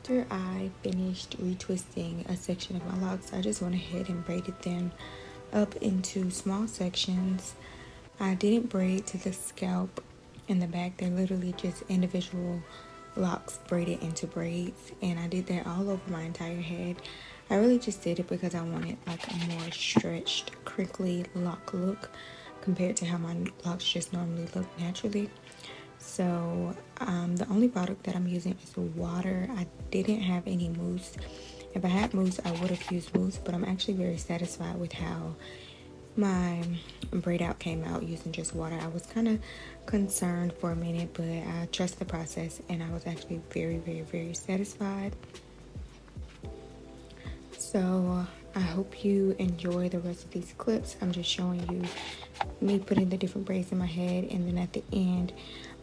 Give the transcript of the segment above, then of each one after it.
After I finished retwisting a section of my locks, I just went ahead and braided them up into small sections. I didn't braid to the scalp in the back. They're literally just individual locks braided into braids, and I did that all over my entire head. I really just did it because I wanted like a more stretched, crinkly lock look compared to how my locks just normally look naturally. So the only product that I'm using is water. I didn't have any mousse. If I had mousse, I would have used mousse, but I'm actually very satisfied with how my braid out came out using just water. I was kind of concerned for a minute, but I trust the process, and I was actually very, very, very satisfied. So I hope you enjoy the rest of these clips. I'm just showing you me putting the different braids in my head, and then at the end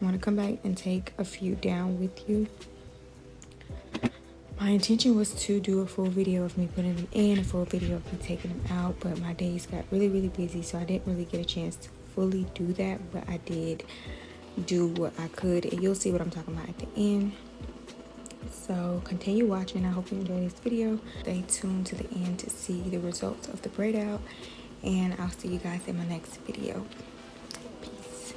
I'm going to come back and take a few down with you. My intention was to do a full video of me putting them in, a full video of me taking them out, but my days got really, really busy, so I didn't really get a chance to fully do that, but I did do what I could, and you'll see what I'm talking about at the end. So continue watching. I hope you enjoy this video. Stay tuned to the end to see the results of the braid out, and I'll see you guys in my next video. Peace.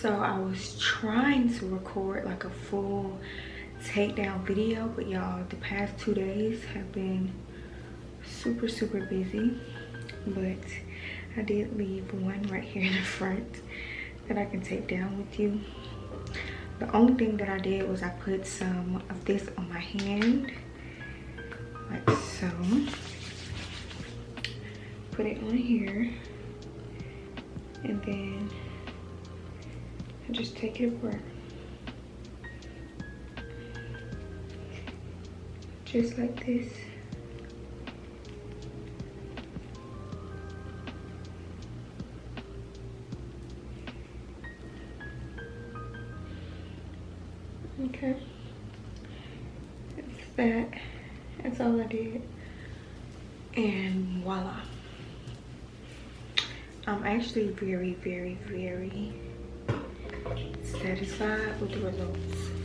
So I was trying to record like a full takedown video, but y'all, the past 2 days have been super busy. But I did leave one right here in the front that I can take down with you. The only thing that I did was I put some of this on my hand, like so. Put it on here, and then I just take it apart. Just like this. Okay, that's all I did, and voila. I'm actually very satisfied with the results.